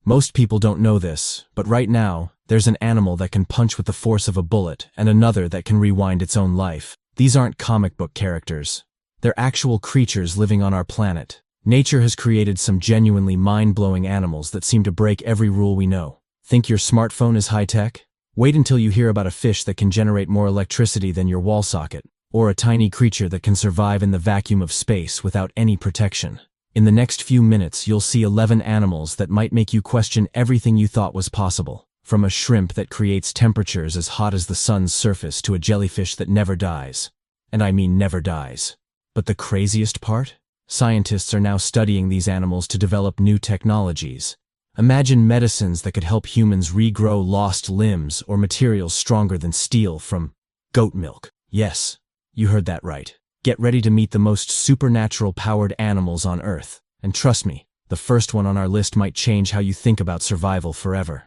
Most people don't know this, but right now, there's an animal that can punch with the force of a bullet and another that can rewind its own life. These aren't comic book characters. They're actual creatures living on our planet. Nature has created some genuinely mind-blowing animals that seem to break every rule we know. Think your smartphone is high-tech? Wait until you hear about a fish that can generate more electricity than your wall socket, or a tiny creature that can survive in the vacuum of space without any protection. In the next few minutes, you'll see 11 animals that might make you question everything you thought was possible. From a shrimp that creates temperatures as hot as the sun's surface to a jellyfish that never dies. And I mean never dies. But the craziest part? Scientists are now studying these animals to develop new technologies. Imagine medicines that could help humans regrow lost limbs or materials stronger than steel from goat milk. Yes, you heard that right. Get ready to meet the most supernatural-powered animals on Earth. And trust me, the first one on our list might change how you think about survival forever.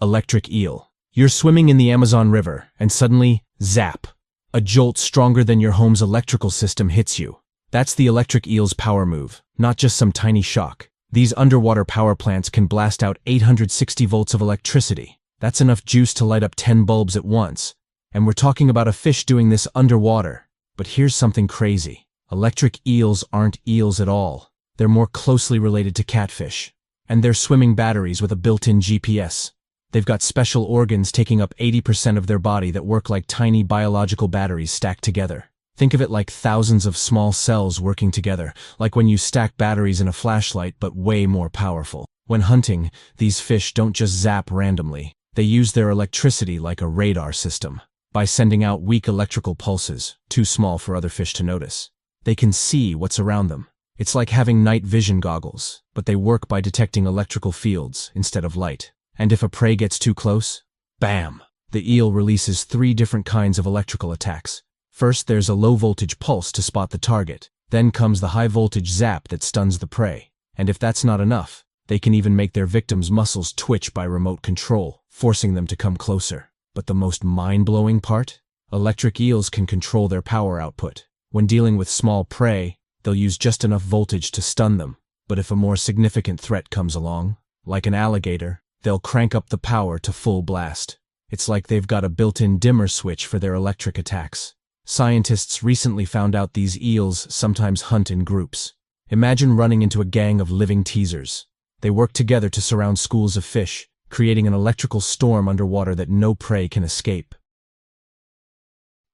Electric eel. You're swimming in the Amazon River, and suddenly, zap! A jolt stronger than your home's electrical system hits you. That's the electric eel's power move, not just some tiny shock. These underwater power plants can blast out 860 volts of electricity. That's enough juice to light up 10 bulbs at once. And we're talking about a fish doing this underwater. But here's something crazy. Electric eels aren't eels at all. They're more closely related to catfish. And they're swimming batteries with a built-in GPS. They've got special organs taking up 80% of their body that work like tiny biological batteries stacked together. Think of it like thousands of small cells working together, like when you stack batteries in a flashlight, but way more powerful. When hunting, these fish don't just zap randomly. They use their electricity like a radar system. By sending out weak electrical pulses, too small for other fish to notice. They can see what's around them. It's like having night vision goggles, but they work by detecting electrical fields instead of light. And if a prey gets too close, bam! The eel releases 3 different kinds of electrical attacks. First, there's a low-voltage pulse to spot the target. Then comes the high-voltage zap that stuns the prey. And if that's not enough, they can even make their victims' muscles twitch by remote control, forcing them to come closer. But the most mind-blowing part? Electric eels can control their power output. When dealing with small prey, they'll use just enough voltage to stun them. But if a more significant threat comes along, like an alligator, they'll crank up the power to full blast. It's like they've got a built-in dimmer switch for their electric attacks. Scientists recently found out these eels sometimes hunt in groups. Imagine running into a gang of living teasers. They work together to surround schools of fish, creating an electrical storm underwater that no prey can escape.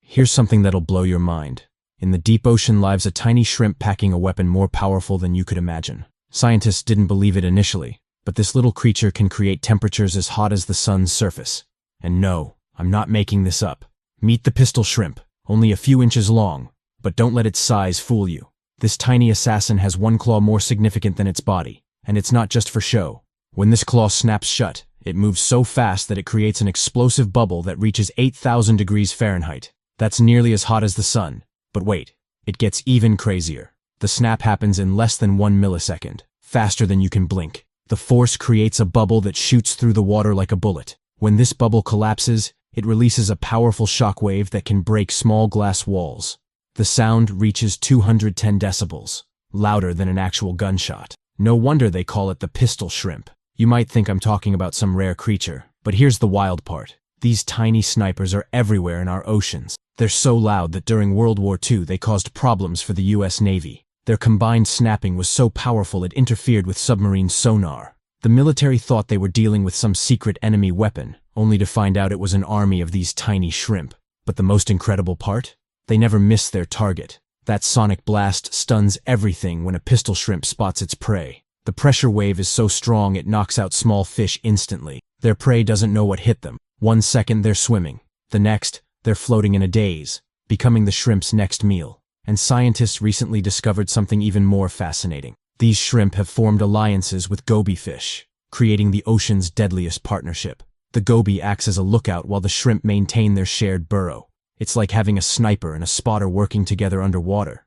Here's something that'll blow your mind. In the deep ocean lives a tiny shrimp packing a weapon more powerful than you could imagine. Scientists didn't believe it initially, but this little creature can create temperatures as hot as the sun's surface. And no, I'm not making this up. Meet the pistol shrimp, only a few inches long, but don't let its size fool you. This tiny assassin has one claw more significant than its body, and it's not just for show. When this claw snaps shut, it moves so fast that it creates an explosive bubble that reaches 8,000 degrees Fahrenheit. That's nearly as hot as the sun. But wait, it gets even crazier. The snap happens in less than 1 millisecond, faster than you can blink. The force creates a bubble that shoots through the water like a bullet. When this bubble collapses, it releases a powerful shockwave that can break small glass walls. The sound reaches 210 decibels, louder than an actual gunshot. No wonder they call it the pistol shrimp. You might think I'm talking about some rare creature, but here's the wild part. These tiny snipers are everywhere in our oceans. They're so loud that during World War II they caused problems for the US Navy. Their combined snapping was so powerful it interfered with submarine sonar. The military thought they were dealing with some secret enemy weapon, only to find out it was an army of these tiny shrimp. But the most incredible part? They never miss their target. That sonic blast stuns everything when a pistol shrimp spots its prey. The pressure wave is so strong it knocks out small fish instantly. Their prey doesn't know what hit them. 1 second they're swimming. The next, they're floating in a daze, becoming the shrimp's next meal. And scientists recently discovered something even more fascinating. These shrimp have formed alliances with goby fish, creating the ocean's deadliest partnership. The goby acts as a lookout while the shrimp maintain their shared burrow. It's like having a sniper and a spotter working together underwater.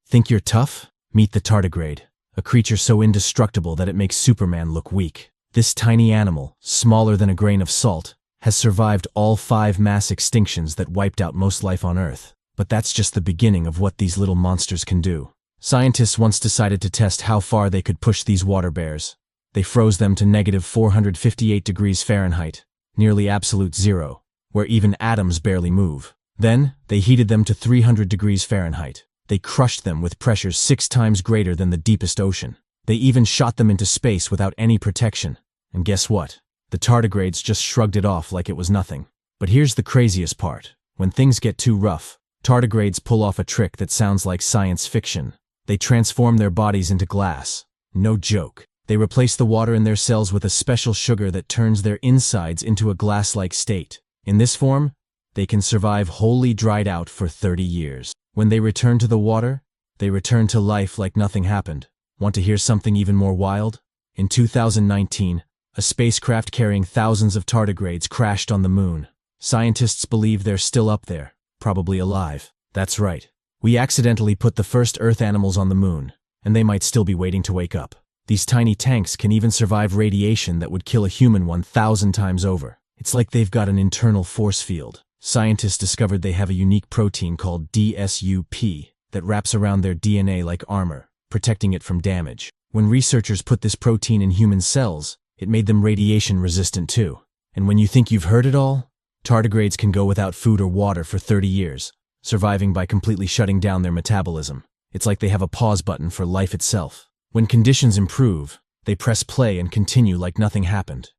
Think you're tough? Meet the tardigrade, a creature so indestructible that it makes Superman look weak. This tiny animal, smaller than a grain of salt, has survived all 5 mass extinctions that wiped out most life on Earth. But that's just the beginning of what these little monsters can do. Scientists once decided to test how far they could push these water bears. They froze them to negative 458 degrees Fahrenheit, nearly absolute zero, where even atoms barely move. Then, they heated them to 300 degrees Fahrenheit. They crushed them with pressures 6 times greater than the deepest ocean. They even shot them into space without any protection. And guess what? The tardigrades just shrugged it off like it was nothing. But here's the craziest part. When things get too rough, tardigrades pull off a trick that sounds like science fiction. They transform their bodies into glass. No joke. They replace the water in their cells with a special sugar that turns their insides into a glass-like state. In this form, they can survive wholly dried out for 30 years. When they return to the water, they return to life like nothing happened. Want to hear something even more wild? In 2019, a spacecraft carrying thousands of tardigrades crashed on the moon. Scientists believe they're still up there, probably alive. That's right. We accidentally put the first Earth animals on the moon, and they might still be waiting to wake up. These tiny tanks can even survive radiation that would kill a human 1,000 times over. It's like they've got an internal force field. Scientists discovered they have a unique protein called DSUP that wraps around their DNA like armor, protecting it from damage. When researchers put this protein in human cells, it made them radiation resistant too. And when you think you've heard it all, tardigrades can go without food or water for 30 years, surviving by completely shutting down their metabolism. It's like they have a pause button for life itself. When conditions improve, they press play and continue like nothing happened.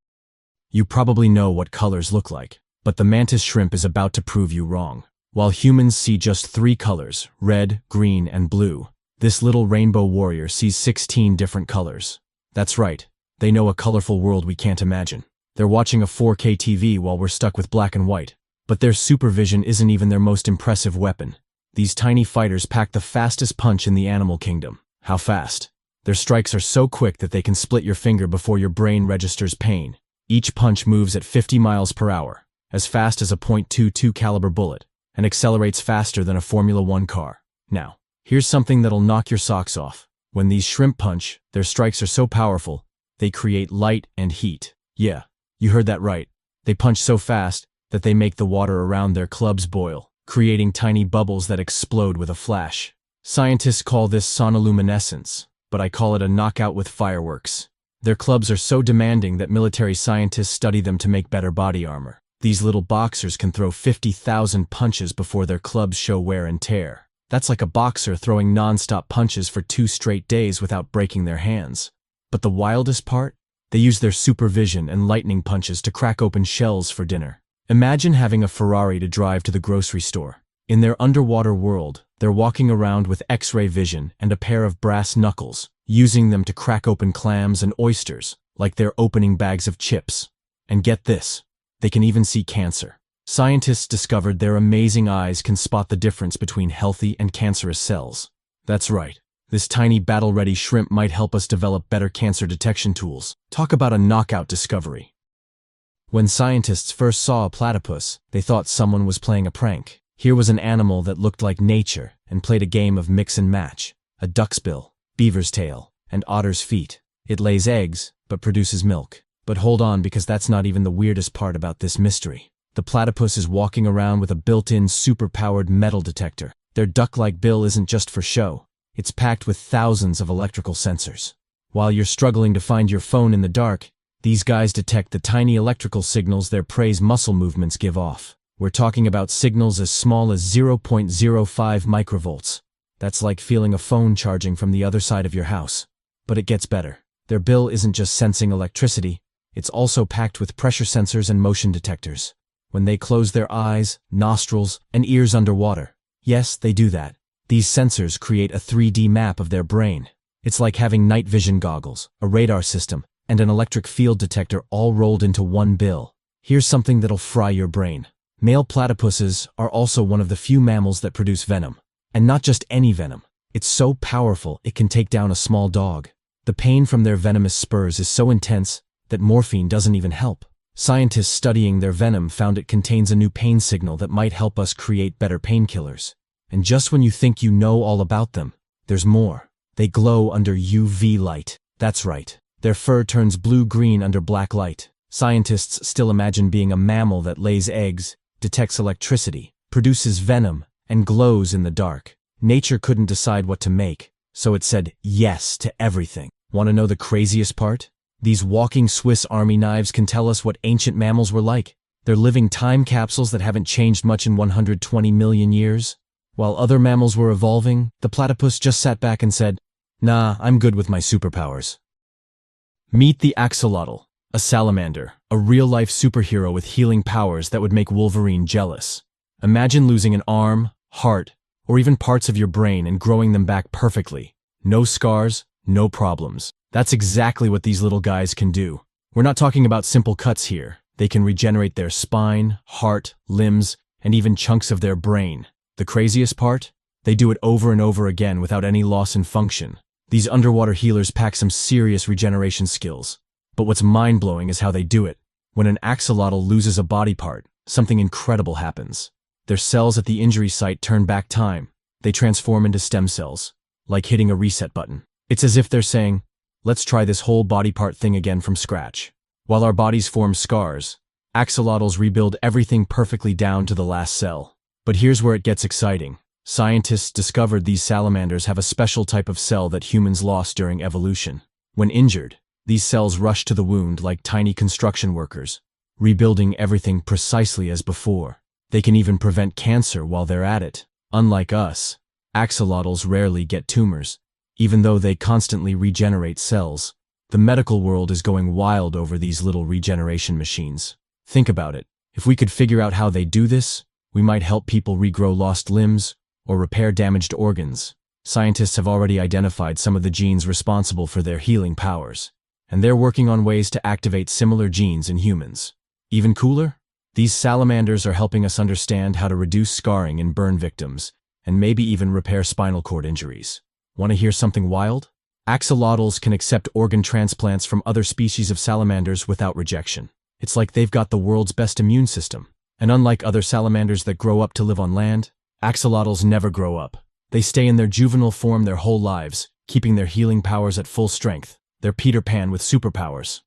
You probably know what colors look like, but the mantis shrimp is about to prove you wrong. While humans see just 3 colors, red, green, and blue, this little rainbow warrior sees 16 different colors. That's right, they know a colorful world we can't imagine. They're watching a 4K TV while we're stuck with black and white. But their supervision isn't even their most impressive weapon. These tiny fighters pack the fastest punch in the animal kingdom. How fast? Their strikes are so quick that they can split your finger before your brain registers pain. Each punch moves at 50 miles per hour, as fast as a .22 caliber bullet, and accelerates faster than a Formula 1 car. Now, here's something that'll knock your socks off. When these shrimp punch, their strikes are so powerful, they create light and heat. Yeah, you heard that right. They punch so fast that they make the water around their clubs boil, creating tiny bubbles that explode with a flash. Scientists call this sonoluminescence, but I call it a knockout with fireworks. Their clubs are so demanding that military scientists study them to make better body armor. These little boxers can throw 50,000 punches before their clubs show wear and tear. That's like a boxer throwing non-stop punches for 2 straight days without breaking their hands. But the wildest part? They use their supervision and lightning punches to crack open shells for dinner. Imagine having a Ferrari to drive to the grocery store. In their underwater world, they're walking around with X-ray vision and a pair of brass knuckles, using them to crack open clams and oysters, like they're opening bags of chips. And get this, they can even see cancer. Scientists discovered their amazing eyes can spot the difference between healthy and cancerous cells. That's right, this tiny battle-ready shrimp might help us develop better cancer detection tools. Talk about a knockout discovery. When scientists first saw a platypus, they thought someone was playing a prank. Here was an animal that looked like nature and played a game of mix and match. A duck's bill, beaver's tail, and otter's feet. It lays eggs, but produces milk. But hold on, because that's not even the weirdest part about this mystery. The platypus is walking around with a built-in super-powered metal detector. Their duck-like bill isn't just for show. It's packed with thousands of electrical sensors. While you're struggling to find your phone in the dark, these guys detect the tiny electrical signals their prey's muscle movements give off. We're talking about signals as small as 0.05 microvolts. That's like feeling a phone charging from the other side of your house. But it gets better. Their bill isn't just sensing electricity, it's also packed with pressure sensors and motion detectors. When they close their eyes, nostrils, and ears underwater, yes, they do that, these sensors create a 3D map of their brain. It's like having night vision goggles, a radar system, and an electric field detector all rolled into one bill. Here's something that'll fry your brain. Male platypuses are also one of the few mammals that produce venom. And not just any venom. It's so powerful it can take down a small dog. The pain from their venomous spurs is so intense that morphine doesn't even help. Scientists studying their venom found it contains a new pain signal that might help us create better painkillers. And just when you think you know all about them, there's more. They glow under UV light. That's right. Their fur turns blue-green under black light. Scientists still imagine being a mammal that lays eggs, detects electricity, produces venom, and glows in the dark. Nature couldn't decide what to make, so it said yes to everything. Want to know the craziest part? These walking Swiss Army knives can tell us what ancient mammals were like. They're living time capsules that haven't changed much in 120 million years. While other mammals were evolving, the platypus just sat back and said, "Nah, I'm good with my superpowers." Meet the axolotl, a salamander, a real-life superhero with healing powers that would make Wolverine jealous. Imagine losing an arm, heart, or even parts of your brain and growing them back perfectly. No scars, no problems. That's exactly what these little guys can do. We're not talking about simple cuts here. They can regenerate their spine, heart, limbs, and even chunks of their brain. The craziest part? They do it over and over again without any loss in function. These underwater healers pack some serious regeneration skills. But what's mind-blowing is how they do it. When an axolotl loses a body part, something incredible happens. Their cells at the injury site turn back time. They transform into stem cells, like hitting a reset button. It's as if they're saying, "Let's try this whole body part thing again from scratch." While our bodies form scars, axolotls rebuild everything perfectly down to the last cell. But here's where it gets exciting. Scientists discovered these salamanders have a special type of cell that humans lost during evolution. When injured, these cells rush to the wound like tiny construction workers, rebuilding everything precisely as before. They can even prevent cancer while they're at it. Unlike us, axolotls rarely get tumors, even though they constantly regenerate cells. The medical world is going wild over these little regeneration machines. Think about it. If we could figure out how they do this, we might help people regrow lost limbs or repair damaged organs. Scientists have already identified some of the genes responsible for their healing powers, and they're working on ways to activate similar genes in humans. Even cooler? These salamanders are helping us understand how to reduce scarring in burn victims, and maybe even repair spinal cord injuries. Want to hear something wild? Axolotls can accept organ transplants from other species of salamanders without rejection. It's like they've got the world's best immune system. And unlike other salamanders that grow up to live on land, axolotls never grow up. They stay in their juvenile form their whole lives, keeping their healing powers at full strength. They're Peter Pan with superpowers.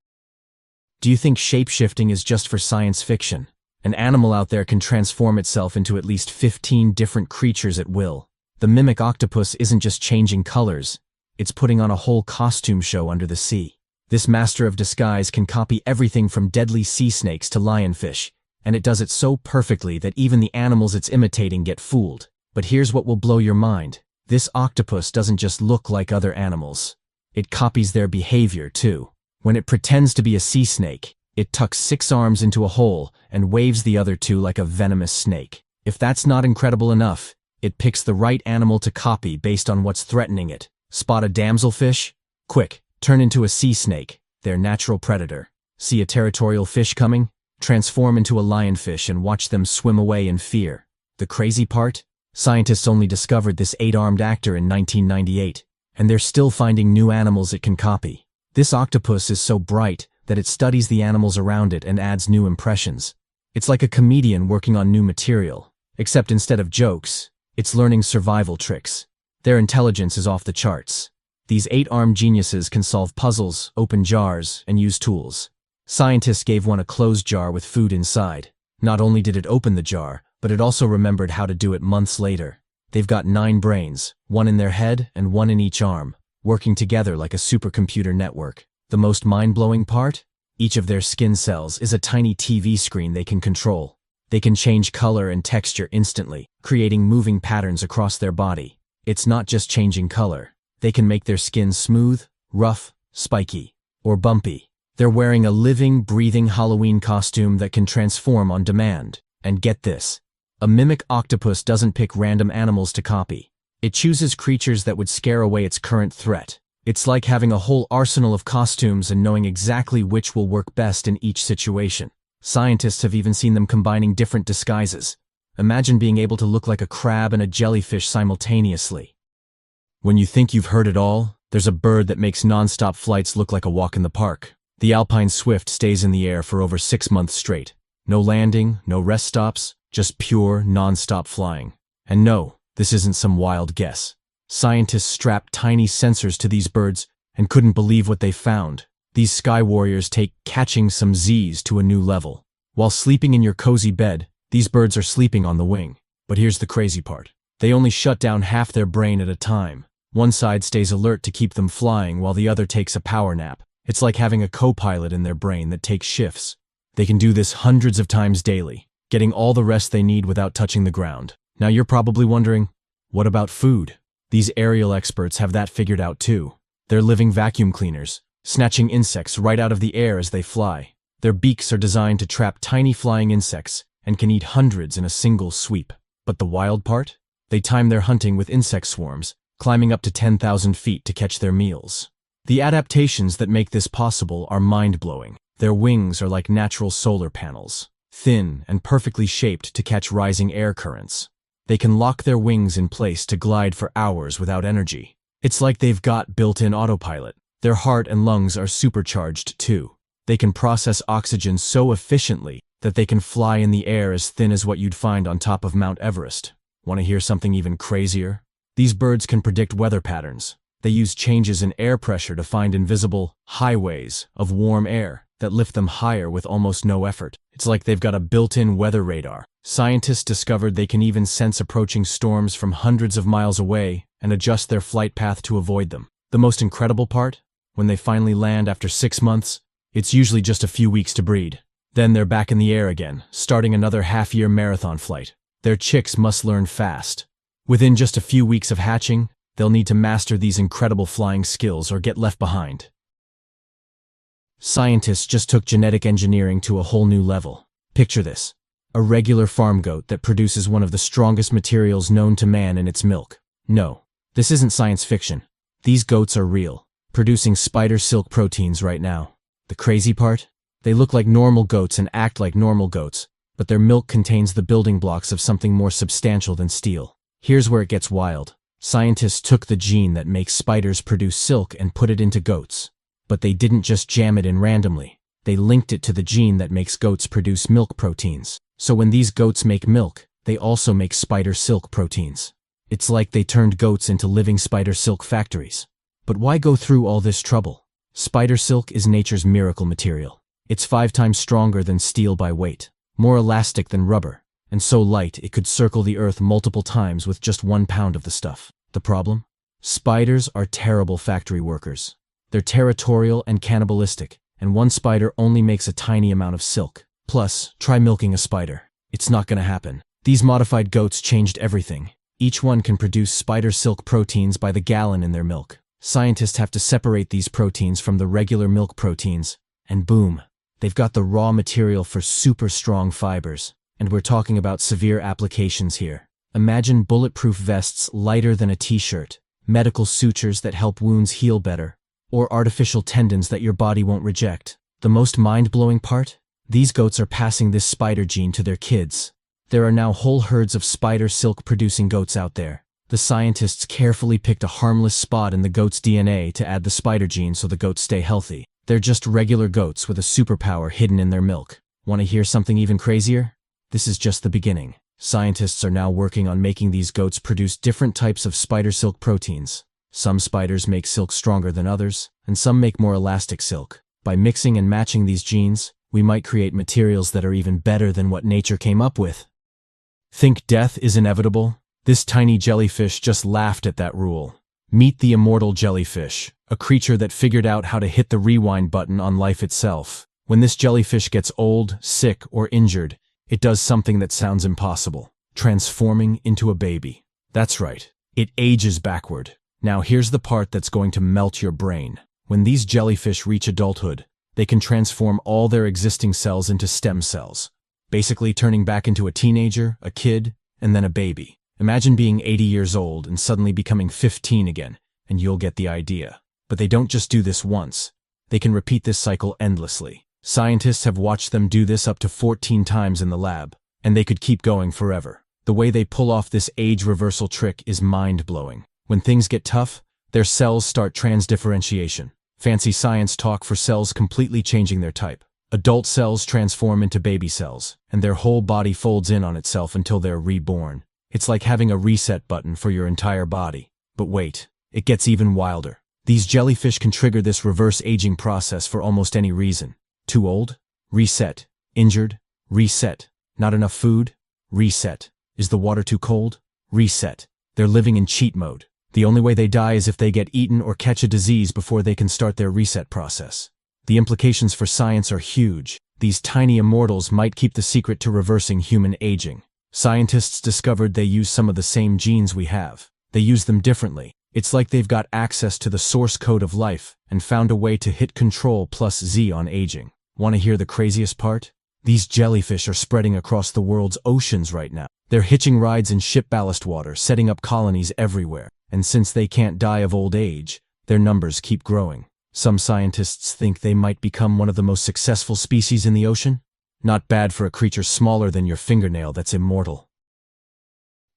Do you think shape-shifting is just for science fiction? An animal out there can transform itself into at least 15 different creatures at will. The mimic octopus isn't just changing colors, it's putting on a whole costume show under the sea. This master of disguise can copy everything from deadly sea snakes to lionfish, and it does it so perfectly that even the animals it's imitating get fooled. But here's what will blow your mind. This octopus doesn't just look like other animals. It copies their behavior, too. When it pretends to be a sea snake, it tucks 6 arms into a hole and waves the other 2 like a venomous snake. If that's not incredible enough, it picks the right animal to copy based on what's threatening it. Spot a damselfish? Quick, turn into a sea snake, their natural predator. See a territorial fish coming? Transform into a lionfish and watch them swim away in fear. The crazy part? Scientists only discovered this 8-armed actor in 1998, and they're still finding new animals it can copy. This octopus is so bright that it studies the animals around it and adds new impressions. It's like a comedian working on new material, except instead of jokes, it's learning survival tricks. Their intelligence is off the charts. These 8-armed geniuses can solve puzzles, open jars, and use tools. Scientists gave one a closed jar with food inside. Not only did it open the jar, but it also remembered how to do it months later. They've got 9 brains, 1 in their head and 1 in each arm, working together like a supercomputer network. The most mind-blowing part? Each of their skin cells is a tiny TV screen they can control. They can change color and texture instantly, creating moving patterns across their body. It's not just changing color. They can make their skin smooth, rough, spiky, or bumpy. They're wearing a living, breathing Halloween costume that can transform on demand. And get this, a mimic octopus doesn't pick random animals to copy. It chooses creatures that would scare away its current threat. It's like having a whole arsenal of costumes and knowing exactly which will work best in each situation. Scientists have even seen them combining different disguises. Imagine being able to look like a crab and a jellyfish simultaneously. When you think you've heard it all, there's a bird that makes non-stop flights look like a walk in the park. The Alpine Swift stays in the air for over 6 months straight. No landing, no rest stops, just pure, non-stop flying. And no, this isn't some wild guess. Scientists strapped tiny sensors to these birds and couldn't believe what they found. These sky warriors take catching some Z's to a new level. While sleeping in your cozy bed, these birds are sleeping on the wing. But here's the crazy part. They only shut down half their brain at a time. One side stays alert to keep them flying while the other takes a power nap. It's like having a co-pilot in their brain that takes shifts. They can do this hundreds of times daily, getting all the rest they need without touching the ground. Now you're probably wondering, what about food? These aerial experts have that figured out too. They're living vacuum cleaners, snatching insects right out of the air as they fly. Their beaks are designed to trap tiny flying insects and can eat hundreds in a single sweep. But the wild part? They time their hunting with insect swarms, climbing up to 10,000 feet to catch their meals. The adaptations that make this possible are mind-blowing. Their wings are like natural solar panels, thin and perfectly shaped to catch rising air currents. They can lock their wings in place to glide for hours without energy. It's like they've got built-in autopilot. Their heart and lungs are supercharged too. They can process oxygen so efficiently that they can fly in the air as thin as what you'd find on top of Mount Everest. Want to hear something even crazier? These birds can predict weather patterns. They use changes in air pressure to find invisible highways of warm air that lift them higher with almost no effort. It's like they've got a built-in weather radar. Scientists discovered they can even sense approaching storms from hundreds of miles away and adjust their flight path to avoid them. The most incredible part? When they finally land after 6 months, it's usually just a few weeks to breed. Then they're back in the air again, starting another half-year marathon flight. Their chicks must learn fast. Within just a few weeks of hatching, they'll need to master these incredible flying skills or get left behind. Scientists just took genetic engineering to a whole new level. Picture this: a regular farm goat that produces one of the strongest materials known to man in its milk. No, this isn't science fiction. These goats are real, producing spider silk proteins right now. The crazy part? They look like normal goats and act like normal goats, but their milk contains the building blocks of something more substantial than steel. Here's where it gets wild. Scientists took the gene that makes spiders produce silk and put it into goats. But they didn't just jam it in randomly. They linked it to the gene that makes goats produce milk proteins. So when these goats make milk, they also make spider silk proteins. It's like they turned goats into living spider silk factories. But why go through all this trouble? Spider silk is nature's miracle material. It's 5 times stronger than steel by weight, more elastic than rubber, and so light it could circle the earth multiple times with just 1 pound of the stuff. The problem? Spiders are terrible factory workers. They're territorial and cannibalistic, and one spider only makes a tiny amount of silk. Plus, try milking a spider. It's not gonna happen. These modified goats changed everything. Each one can produce spider silk proteins by the gallon in their milk. Scientists have to separate these proteins from the regular milk proteins, and boom, they've got the raw material for super strong fibers. And we're talking about severe applications here. Imagine bulletproof vests lighter than a t-shirt, medical sutures that help wounds heal better, or artificial tendons that your body won't reject. The most mind-blowing part? These goats are passing this spider gene to their kids. There are now whole herds of spider silk-producing goats out there. The scientists carefully picked a harmless spot in the goat's DNA to add the spider gene so the goats stay healthy. They're just regular goats with a superpower hidden in their milk. Want to hear something even crazier? This is just the beginning. Scientists are now working on making these goats produce different types of spider silk proteins. Some spiders make silk stronger than others, and some make more elastic silk. By mixing and matching these genes, we might create materials that are even better than what nature came up with. Think death is inevitable? This tiny jellyfish just laughed at that rule. Meet the Immortal Jellyfish, a creature that figured out how to hit the rewind button on life itself. When this jellyfish gets old, sick, or injured, it does something that sounds impossible: transforming into a baby. That's right, it ages backward. Now here's the part that's going to melt your brain. When these jellyfish reach adulthood, they can transform all their existing cells into stem cells, basically turning back into a teenager, a kid, and then a baby. Imagine being 80 years old and suddenly becoming 15 again, and you'll get the idea. But they don't just do this once. They can repeat this cycle endlessly. Scientists have watched them do this up to 14 times in the lab, and they could keep going forever. The way they pull off this age reversal trick is mind-blowing. When things get tough, their cells start transdifferentiation. Fancy science talk for cells completely changing their type. Adult cells transform into baby cells, and their whole body folds in on itself until they're reborn. It's like having a reset button for your entire body. But wait, it gets even wilder. These jellyfish can trigger this reverse aging process for almost any reason. Too old? Reset. Injured? Reset. Not enough food? Reset. Is the water too cold? Reset. They're living in cheat mode. The only way they die is if they get eaten or catch a disease before they can start their reset process. The implications for science are huge. These tiny immortals might keep the secret to reversing human aging. Scientists discovered they use some of the same genes we have. They use them differently. It's like they've got access to the source code of life and found a way to hit Control+Z on aging. Want to hear the craziest part? These jellyfish are spreading across the world's oceans right now. They're hitching rides in ship ballast water, setting up colonies everywhere. And since they can't die of old age, their numbers keep growing. Some scientists think they might become one of the most successful species in the ocean. Not bad for a creature smaller than your fingernail that's immortal.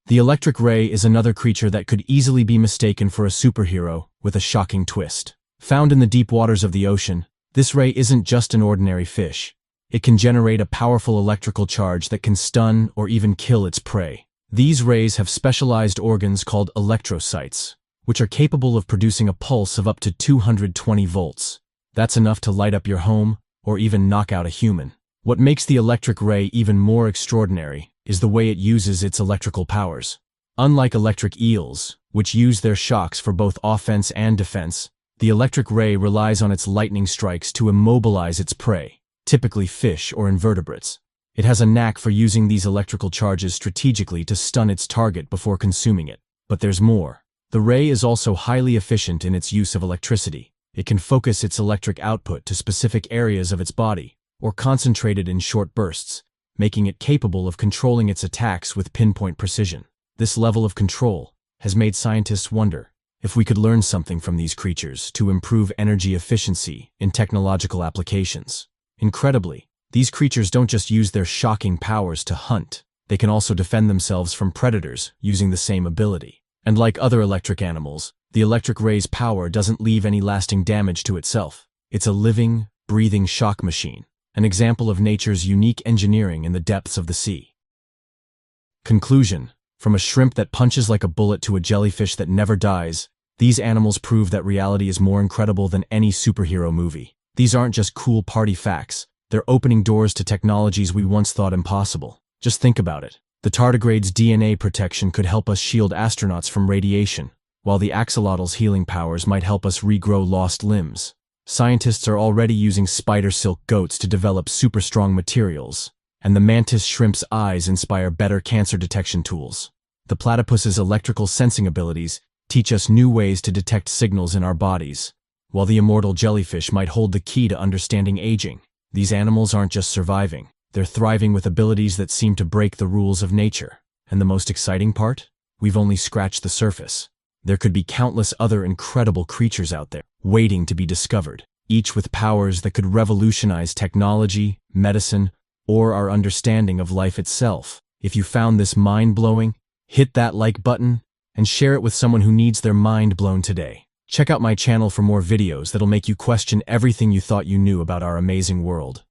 The electric ray is another creature that could easily be mistaken for a superhero with a shocking twist. Found in the deep waters of the ocean, this ray isn't just an ordinary fish. It can generate a powerful electrical charge that can stun or even kill its prey. These rays have specialized organs called electrocytes, which are capable of producing a pulse of up to 220 volts. That's enough to light up your home or even knock out a human. What makes the electric ray even more extraordinary is the way it uses its electrical powers. Unlike electric eels, which use their shocks for both offense and defense, the electric ray relies on its lightning strikes to immobilize its prey, typically fish or invertebrates. It has a knack for using these electrical charges strategically to stun its target before consuming it. But there's more. The ray is also highly efficient in its use of electricity. It can focus its electric output to specific areas of its body, or concentrate it in short bursts, making it capable of controlling its attacks with pinpoint precision. This level of control has made scientists wonder if we could learn something from these creatures to improve energy efficiency in technological applications. Incredibly, these creatures don't just use their shocking powers to hunt, they can also defend themselves from predators using the same ability. And like other electric animals, the electric ray's power doesn't leave any lasting damage to itself. It's a living, breathing shock machine, an example of nature's unique engineering in the depths of the sea. Conclusion: from a shrimp that punches like a bullet to a jellyfish that never dies, these animals prove that reality is more incredible than any superhero movie. These aren't just cool party facts, they're opening doors to technologies we once thought impossible. Just think about it. The tardigrade's DNA protection could help us shield astronauts from radiation, while the axolotl's healing powers might help us regrow lost limbs. Scientists are already using spider silk goats to develop super-strong materials, and the mantis shrimp's eyes inspire better cancer detection tools. The platypus's electrical sensing abilities teach us new ways to detect signals in our bodies, while the immortal jellyfish might hold the key to understanding aging. These animals aren't just surviving, they're thriving with abilities that seem to break the rules of nature. And the most exciting part? We've only scratched the surface. There could be countless other incredible creatures out there, waiting to be discovered, each with powers that could revolutionize technology, medicine, or our understanding of life itself. If you found this mind-blowing, hit that like button and share it with someone who needs their mind blown today. Check out my channel for more videos that'll make you question everything you thought you knew about our amazing world.